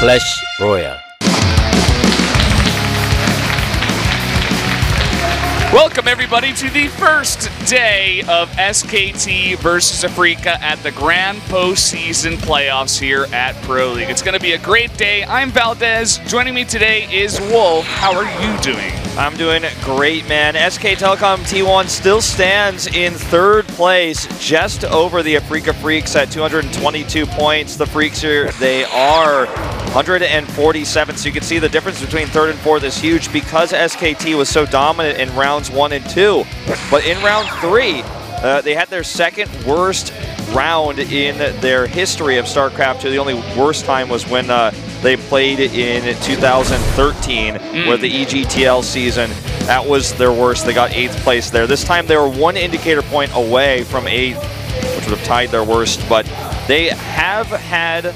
Clash Royale. Welcome everybody to the first day of SKT versus Afreeca at the Grand Postseason playoffs here at Pro League. It's going to be a great day. I'm Valdez. Joining me today is Wolf. How are you doing? I'm doing great, man. SK Telecom T1 still stands in third place, just over the Afreeca Freaks at 222 points. The Freaks here, they are 147, so you can see the difference between third and fourth is huge because SKT was so dominant in rounds 1 and 2. But in round 3, they had their second worst round in their history of Starcraft 2. The only worst time was when they played in 2013, where the EGTL season, that was their worst. They got 8th place there. This time they were 1 indicator point away from 8th, which would have tied their worst, but they have had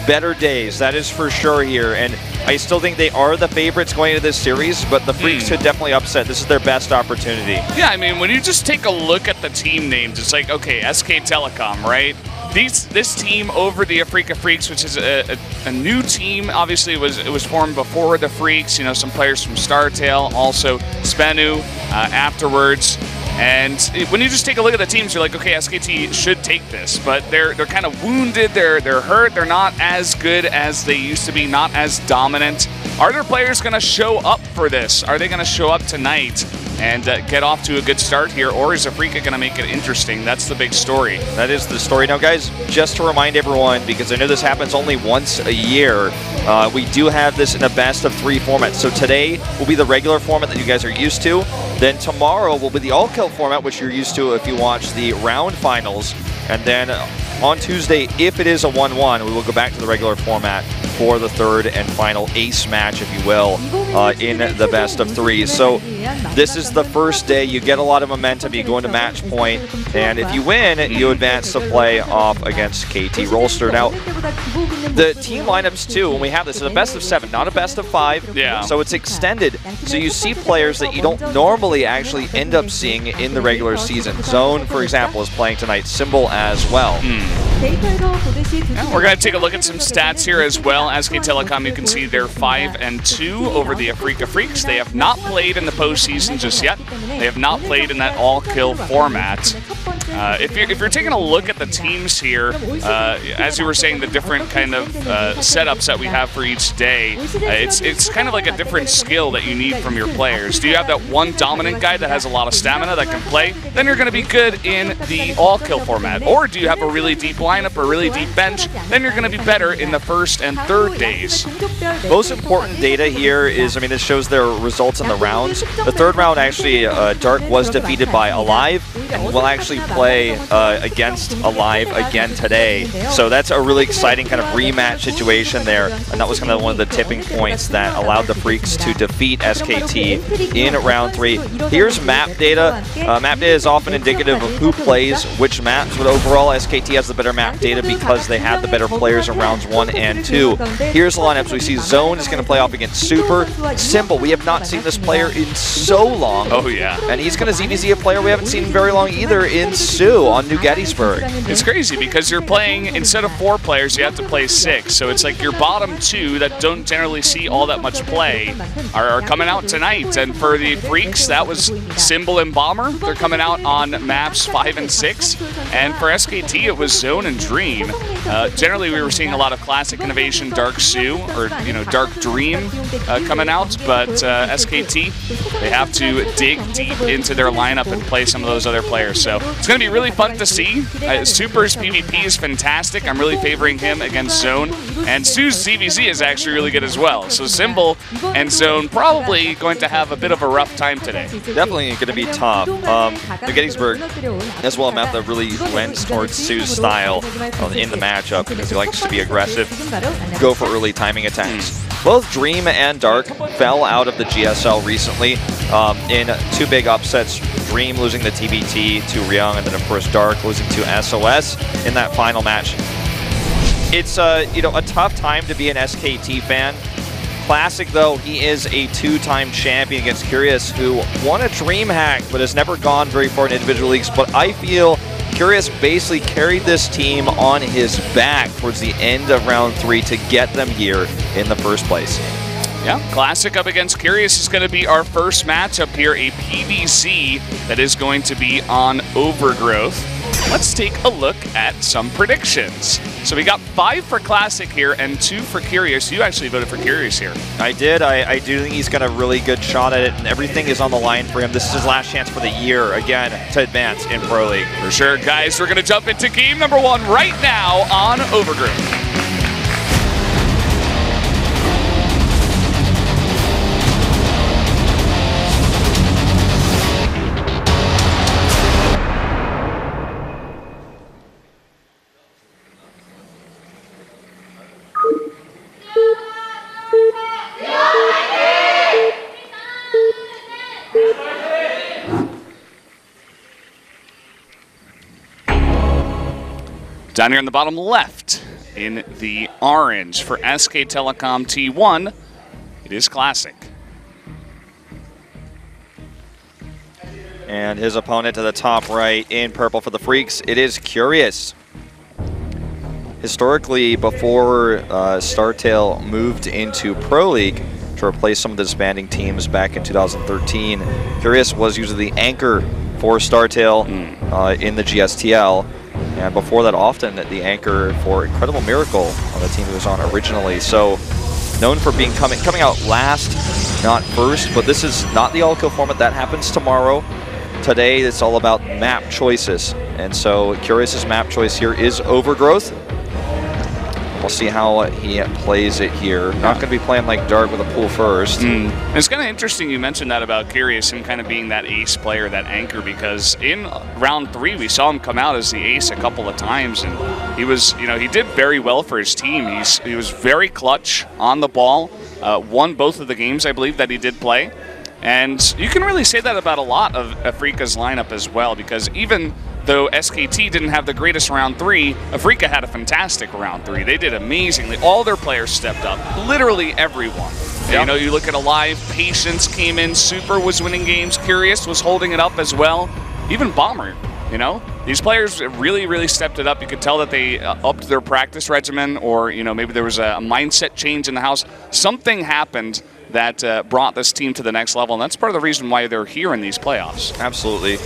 better days, that is for sure here, and I still think they are the favorites going into this series, but the Freaks could definitely upset. This is their best opportunity. Yeah, I mean, when you just take a look at the team names, it's like, okay, SK Telecom, right? This team over the Afreeca Freaks, which is a new team. Obviously, it was formed before the Freaks. You know, some players from StarTale, also Spenu afterwards. And when you just take a look at the teams, you're like, okay, SKT should take this, but they're kind of wounded, they're hurt, they're not as good as they used to be, not as dominant. Are their players going to show up for this? Are they going to show up tonight and get off to a good start here, or is Afreeca going to make it interesting? That's the big story. That is the story. Now, guys, just to remind everyone, because I know this happens only once a year, we do have this in a best-of-3 format. So today will be the regular format that you guys are used to. Then tomorrow will be the all-kill format, which you're used to if you watch the round finals. And then on Tuesday, if it is a 1-1, we will go back to the regular format for the third and final ace match, if you will, in the best-of-3. So this is the first day. You get a lot of momentum. You go into match point, and if you win, you advance to play off against KT Rolster. Now, the team lineups, too, when we have this, is a best-of-7, not a best-of-5. Yeah. So it's extended. So you see players that you don't normally actually end up seeing in the regular season. Zone, for example, is playing tonight. Symbol as well. Yeah, we're going to take a look at some stats here as well. SK Telecom, you can see they're 5-2 over the Afreeca Freaks. They have not played in the postseason just yet. They have not played in that all-kill format. If you're taking a look at the teams here, as you were saying, the different kind of setups that we have for each day, it's kind of like a different skill that you need from your players. Do you have that one dominant guy that has a lot of stamina that can play? Then you're going to be good in the all-kill format. Or do you have a really deep lineup, a really deep bench? Then you're going to be better in the first and third days. Most important data here is, I mean, this shows their results in the rounds. The third round, actually, Dark was defeated by Alive, and will actually play against Alive again today. So that's a really exciting kind of rematch situation there, and that was kind of one of the tipping points that allowed the Freaks to defeat SKT in round 3. Here's map data. Map data is often indicative of who plays which maps, but overall SKT has the better map data because they have the better players in rounds 1 and 2. Here's the lineups. We see Zone is going to play off against Super. Symbol, we have not seen this player in so long. Oh, yeah. And he's going to ZVZ a player we haven't seen very long either in Sue on New Gettysburg. It's crazy because you're playing, instead of 4 players, you have to play 6. So it's like your bottom 2 that don't generally see all that much play are coming out tonight. And for the Freaks, that was Symbol and Bomber. They're coming out on maps 5 and 6. And for SKT, it was Zone and Dream. Generally, we were seeing a lot of classic innovation, Dark Sue, or Dark Dream coming out, but SKT, they have to dig deep into their lineup and play some of those other players. So it's going to be really fun to see. Super's PvP is fantastic. I'm really favoring him against Zone, and Sue's ZVZ is actually really good as well. So Symbol and Zone probably going to have a bit of a rough time today. Definitely going to be tough. New Gettysburg as well, a map that really lends towards Sue's style in the matchup because he likes to be aggressive, go for early timing attacks. Both Dream and Dark fell out of the GSL recently in 2 big upsets. Dream losing the TBT to Ryung, and then of course Dark losing to SOS in that final match. It's a tough time to be an SKT fan. Classic, though, he is a 2-time champion against Curious, who won a DreamHack but has never gone very far in individual leagues. But I feel Curious basically carried this team on his back towards the end of round 3 to get them here in the first place. Yeah, Classic up against Curious is going to be our first matchup here, a PVC that is going to be on Overgrowth. Let's take a look at some predictions. So we got 5 for Classic here and 2 for Curious. You actually voted for Curious here. I did. I do think he's got a really good shot at it, and everything is on the line for him. This is his last chance for the year, again, to advance in Pro League. For sure, guys. We're going to jump into game number 1 right now on Overgrowth. Down here in the bottom left, in the orange for SK Telecom T1, it is Classic. And his opponent to the top right in purple for the Freaks, it is Curious. Historically, before StarTale moved into Pro League to replace some of the disbanding teams back in 2013, Curious was usually the anchor for StarTale in the GSTL. And before that, often the anchor for Incredible Miracle on the team he was on originally. So, known for being coming out last, not first. But this is not the all-kill format. That happens tomorrow. Today, it's all about map choices. And so, Curious's map choice here is Overgrowth. We'll see how he plays it here. Not going to be playing like Dart with a pool first. It's kind of interesting you mentioned that about Curious, him kind of being that ace player, that anchor, because in round 3 we saw him come out as the ace a couple of times, and he was, he did very well for his team. He was very clutch on the ball, won both of the games I believe that he did play, and you can really say that about a lot of Afreeca's lineup as well, because even though SKT didn't have the greatest round 3, Afreeca had a fantastic round 3. They did amazingly. All their players stepped up. Literally everyone. Yep. You look at Alive, Patience came in, Super was winning games, Curious was holding it up as well. Even Bomber, These players really, really stepped it up. You could tell that they upped their practice regimen, or, maybe there was a mindset change in the house. Something happened that brought this team to the next level, and that's part of the reason why they're here in these playoffs. Absolutely.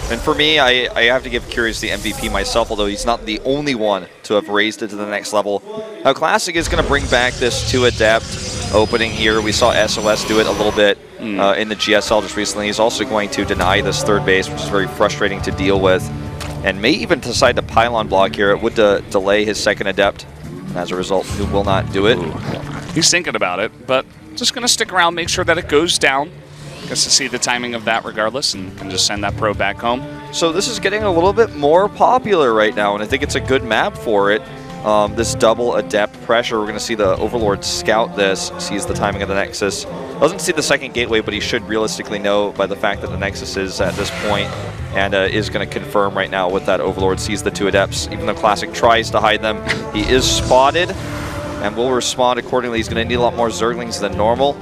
And for me, I have to give Curious the MVP myself, although he's not the only one to have raised it to the next level. Now, Classic is going to bring back this 2 Adept opening here. We saw SOS do it a little bit in the GSL just recently. He's also going to deny this 3rd base, which is very frustrating to deal with, and may even decide to pylon block here. It would delay his 2nd Adept, and as a result, he will not do it. He's thinking about it, but just going to stick around, make sure that it goes down. Gets to see the timing of that regardless, and can just send that pro back home. So this is getting a little bit more popular right now, and I think it's a good map for it. This double Adept pressure, we're going to see the Overlord scout this, sees the timing of the Nexus. Doesn't see the 2nd gateway, but he should realistically know by the fact that the Nexus is at this point, and is going to confirm right now with that Overlord, sees the 2 Adepts. Even though Classic tries to hide them, he is spotted and will respond accordingly. He's going to need a lot more Zerglings than normal.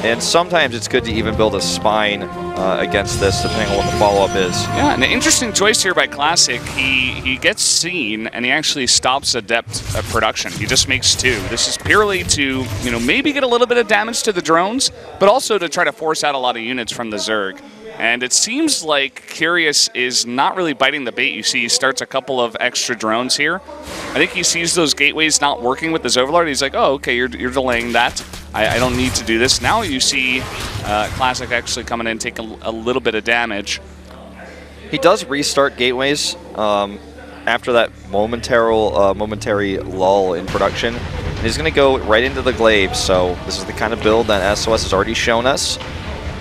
And sometimes it's good to even build a spine against this, depending on what the follow-up is. Yeah, an interesting choice here by Classic. He gets seen, and he actually stops Adept production. He just makes 2. This is purely to, maybe get a little bit of damage to the drones, but also to try to force out a lot of units from the Zerg. And it seems like Curious is not really biting the bait. You see he starts a couple of extra drones here. I think he sees those gateways not working with his Overlord. He's like, oh, okay, you're delaying that. I don't need to do this. Now you see Classic actually coming in, taking a little bit of damage. He does restart gateways after that momentary lull in production. And he's going to go right into the glaive. So this is the kind of build that SOS has already shown us.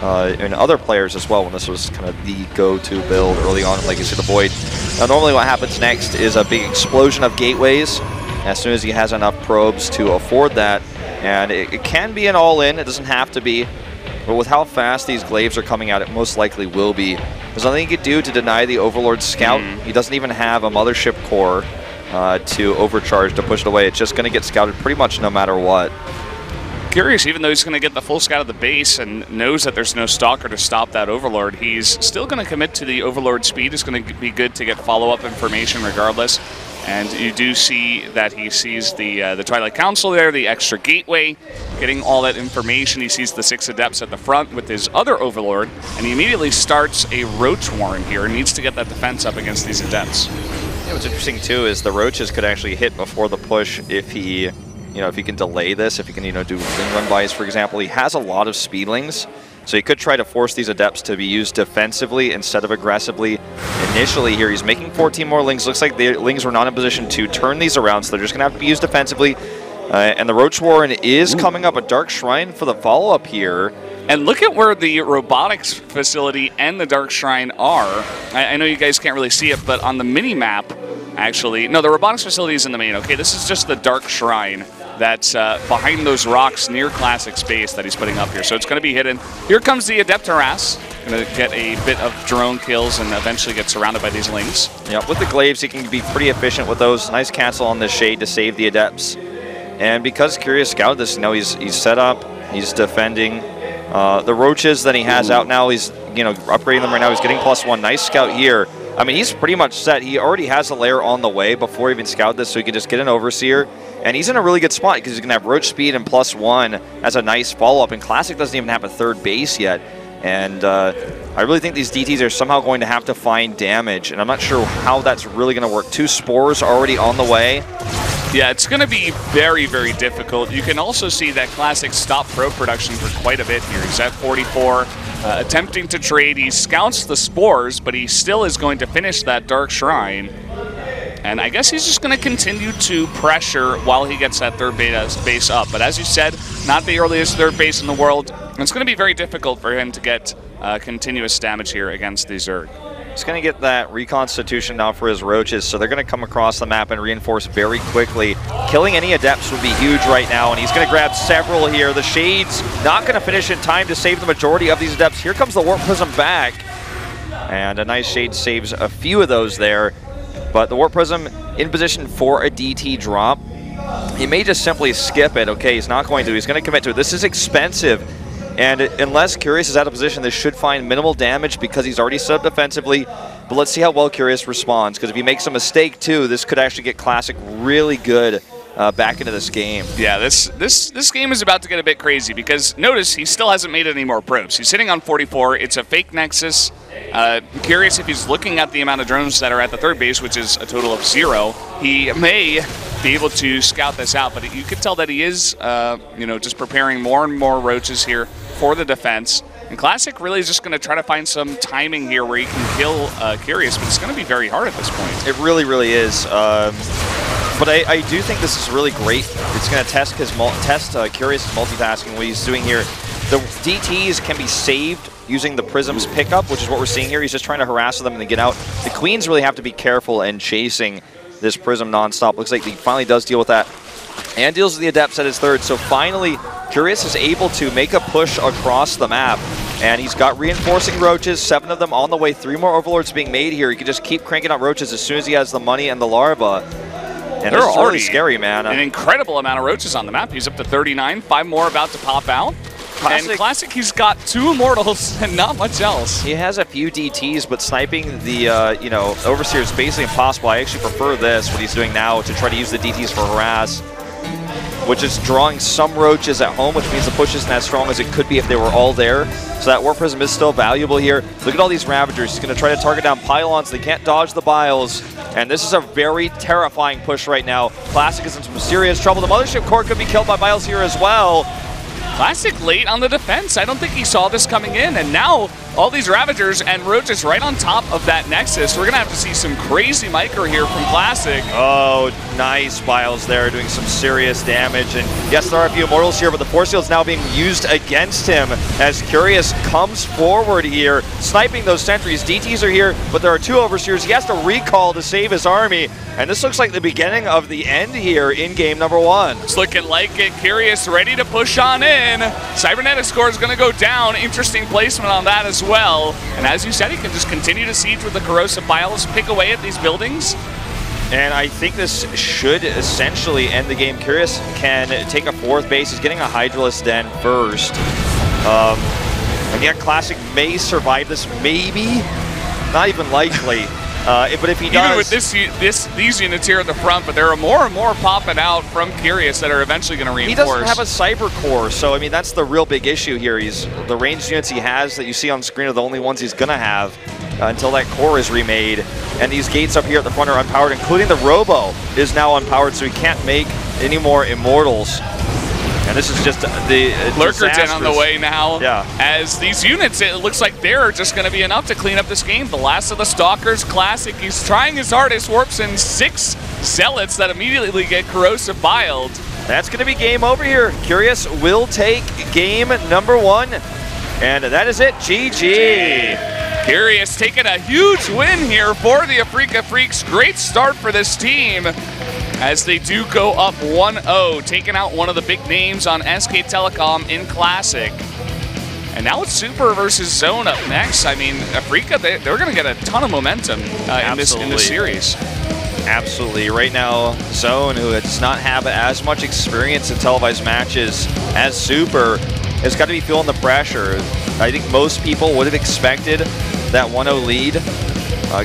And other players as well, when this was kind of the go-to build early on in Legacy of the Void. Now, normally what happens next is a big explosion of gateways as soon as he has enough probes to afford that. And it can be an all-in, it doesn't have to be. But with how fast these glaives are coming out, it most likely will be. There's nothing he could do to deny the Overlord scout. He doesn't even have a mothership core to overcharge to push it away. It's just going to get scouted pretty much no matter what. Curious, even though he's going to get the full scout of the base and knows that there's no Stalker to stop that Overlord, he's still going to commit to the Overlord speed. It's going to be good to get follow-up information regardless. And you do see that he sees the Twilight Council there, the extra gateway, getting all that information. He sees the 6 Adepts at the front with his other Overlord, and he immediately starts a Roach Warren here and needs to get that defense up against these Adepts. Yeah, what's interesting too is the Roaches could actually hit before the push if he, if he can delay this, if he can, do ling run buys, for example. He has a lot of speedlings, so he could try to force these Adepts to be used defensively instead of aggressively. Initially here, he's making 14 more Lings. Looks like the Lings were not in position to turn these around, so they're just going to have to be used defensively. And the Roach Warren is coming up, a Dark Shrine for the follow-up here. And look at where the robotics facility and the Dark Shrine are. I know you guys can't really see it, but on the mini-map, actually... No, the robotics facility is in the main, okay? This is just the Dark Shrine that's behind those rocks near Classic's base that he's putting up here. So it's going to be hidden. Here comes the Adept Harass. Going to get a bit of drone kills and eventually get surrounded by these Lings. Yeah, with the Glaives, he can be pretty efficient with those. Nice cancel on the Shade to save the Adepts. And because Curious scouted this, he's set up, he's defending. The Roaches that he has out now, he's upgrading them right now. He's getting +1. Nice scout here. I mean, he's pretty much set. He already has a layer on the way before he even scouted this, so he can just get an Overseer. And he's in a really good spot because he's going to have Roach Speed and +1 as a nice follow-up. And Classic doesn't even have a 3rd base yet. And I really think these DTs are somehow going to have to find damage. And I'm not sure how that's really going to work. 2 Spores already on the way. Yeah, it's going to be very, very difficult. You can also see that Classic stopped pro production for quite a bit here. He's at 44, attempting to trade. He scouts the Spores, but he still is going to finish that Dark Shrine. And I guess he's just going to continue to pressure while he gets that 3rd base up. But as you said, not the earliest 3rd base in the world. It's going to be very difficult for him to get continuous damage here against the Zerg. He's going to get that reconstitution now for his Roaches, so they're going to come across the map and reinforce very quickly. Killing any Adepts would be huge right now, and he's going to grab several here. The Shade's not going to finish in time to save the majority of these Adepts. Here comes the Warp Prism back, and a nice Shade saves a few of those there. But the Warp Prism in position for a DT drop. He may just simply skip it. Okay, he's not going to. He's going to commit to it. This is expensive. And unless Curious is out of position, this should find minimal damage because he's already set up defensively. But let's see how well Curious responds, because if he makes a mistake too, this could actually get Classic really good back into this game. Yeah, this game is about to get a bit crazy because notice he still hasn't made any more probes. He's sitting on 44. It's a fake Nexus. Curious if he's looking at the amount of drones that are at the 3rd base, which is a total of 0. He may be able to scout this out, but you could tell that he is, just preparing more and more Roaches here for the defense. And Classic really is just going to try to find some timing here where he can kill Curious, but it's going to be very hard at this point. It really, really is. But I do think this is really great. It's going to test Curious' multitasking, what he's doing here. The DTs can be saved using the Prism's pickup, which is what we're seeing here. He's just trying to harass them and then get out. The Queens really have to be careful and chasing this Prism nonstop. Looks like he finally does deal with that. And deals with the Adepts at his 3rd. So finally, Curious is able to make a push across the map. And he's got reinforcing Roaches, 7 of them on the way. 3 more Overlords being made here. He can just keep cranking out Roaches as soon as he has the money and the Larva. And this is really scary, man. An incredible amount of Roaches on the map. He's up to 39, 5 more about to pop out. Classic. And Classic, he's got 2 Immortals and not much else. He has a few DTs, but sniping the, Overseer is basically impossible. I actually prefer this, what he's doing now, to try to use the DTs for harass, which is drawing some Roaches at home, which means the push isn't as strong as it could be if they were all there. So that Warp Prism is still valuable here. Look at all these Ravagers. He's going to try to target down Pylons. They can't dodge the Biles. And this is a very terrifying push right now. Classic is in some serious trouble. The Mothership Core could be killed by Biles here as well. Classic late on the defense. I don't think he saw this coming in. And now all these Ravagers and Roaches right on top of that Nexus. We're going to have to see some crazy micro here from Classic. Oh, nice Biles there doing some serious damage. And yes, there are a few Immortals here, but the Force Field's now being used against him as Curious comes forward here, sniping those sentries. DTs are here, but there are 2 Overseers. He has to recall to save his army. And this looks like the beginning of the end here in game number 1. It's looking like it. Curious ready to push on in. Cybernetics score is going to go down. Interesting placement on that as well. And as you said, he can just continue to siege with the Corrosive Biles, pick away at these buildings. And I think this should essentially end the game. Curious can take a 4th base. He's getting a Hydralisk Den first. And yeah, Classic may survive this, maybe. Not even likely. But if he does... Even with these units here at the front, but there are more and more popping out from Curious that are eventually going to reinforce. He doesn't have a Cyber Core, so I mean, that's the real big issue here. The ranged units he has that you see on screen are the only ones he's going to have until that core is remade. And these gates up here at the front are unpowered, including the Robo is now unpowered, so he can't make any more Immortals. And this is just the Lurker Den on the way now. Yeah. As these units, it looks like they're just going to be enough to clean up this game. The last of the Stalkers Classic. He's trying his hardest. Warps in 6 Zealots that immediately get Corrosive Biled. That's going to be game over here. Curious will take game number 1. And that is it. GG. Curious taking a huge win here for the Afreeca Freaks. Great start for this team, as they do go up 1-0, taking out one of the big names on SK Telecom in Classic. And now it's Super versus Zone up next. I mean, Afreeca, they're going to get a ton of momentum in this series. Absolutely. Right now, Zone, who does not have as much experience in televised matches as Super, has got to be feeling the pressure. I think most people would have expected that 1-0 lead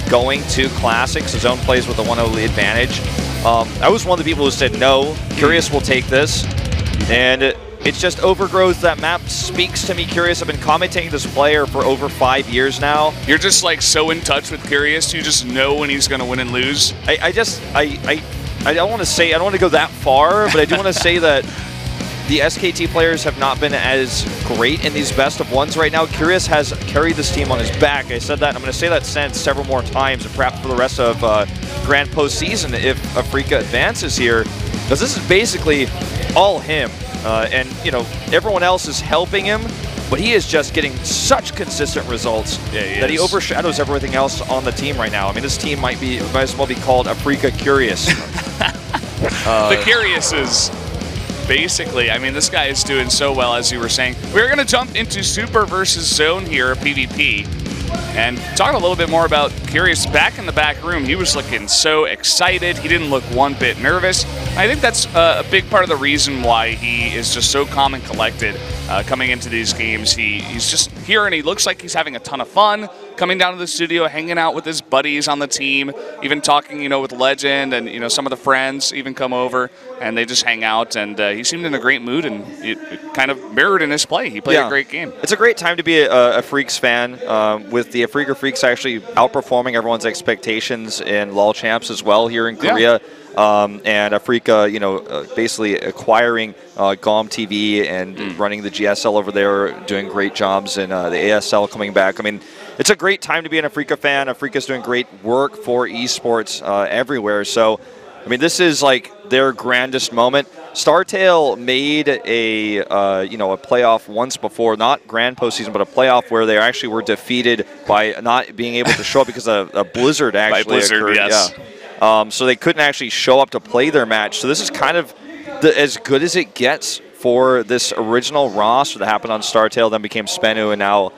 going to Classic, so Zone plays with a 1-0 lead advantage. I was one of the people who said no, Curious will take this, and it's just overgrowth. That map speaks to me. Curious, I've been commentating this player for over 5 years now. You're just like so in touch with Curious, you just know when he's going to win and lose. I don't want to say, I don't want to go that far, but I do want to say that the SKT players have not been as great in these best of ones right now. Curious has carried this team on his back. I said that, and I'm going to say that sentence several more times, and perhaps for the rest of Grand Postseason if Afreeca advances here, because this is basically all him. And, you know, everyone else is helping him, but he is just getting such consistent results that he overshadows everything else on the team right now. I mean, this team might as well be called Afreeca Curious. The Curiouses. Basically, I mean, this guy is doing so well, as you were saying. We're going to jump into Super versus Zone here, PvP, and talk a little bit more about Curious back in the back room. He was looking so excited. He didn't look one bit nervous. I think that's a big part of the reason why he is just so calm and collected coming into these games. He's just here, and he looks like he's having a ton of fun coming down to the studio, hanging out with his buddies on the team, even talking, you know, with Legend and, you know, some of the friends even come over and they just hang out. And he seemed in a great mood, and it kind of mirrored in his play. He played a great game. It's a great time to be a Freaks fan, with the Afreeca Freaks actually outperforming everyone's expectations in LoL Champs as well here in Korea. And Afreeca, you know, basically acquiring GOM TV and running the GSL over there, doing great jobs, and the ASL coming back. I mean, it's a great time to be an Afreeca fan. Afreeca's doing great work for esports everywhere. So, I mean, this is like their grandest moment. StarTale made a you know, a playoff once before, not Grand Postseason, but a playoff where they actually were defeated by not being able to show up because a blizzard actually occurred. Yes. Yeah. So they couldn't actually show up to play their match. So this is kind of as good as it gets for this original roster that happened on StarTale, then became Spenu, and now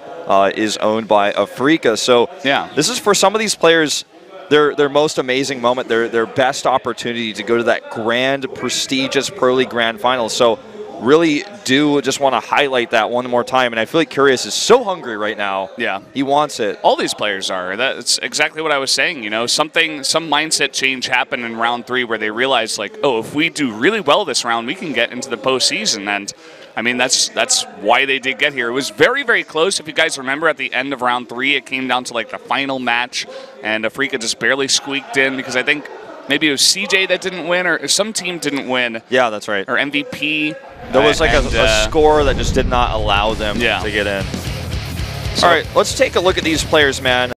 is owned by Afreeca. So this is for some of these players their most amazing moment, their best opportunity to go to that grand, prestigious Pro League Grand Final. So really do just want to highlight that one more time. And I feel like Curious is so hungry right now. Yeah. He wants it. All these players are. That's exactly what I was saying. You know, some mindset change happened in round 3 where they realized, like, oh, if we do really well this round, we can get into the postseason. And I mean, that's why they did get here. It was very, very close. If you guys remember, at the end of round 3, it came down to like the final match, and Afreeca just barely squeaked in because I think maybe it was CJ that didn't win, or some team didn't win. Yeah, that's right. Or MVP. There was like a score that just did not allow them to get in. All right, let's take a look at these players, man.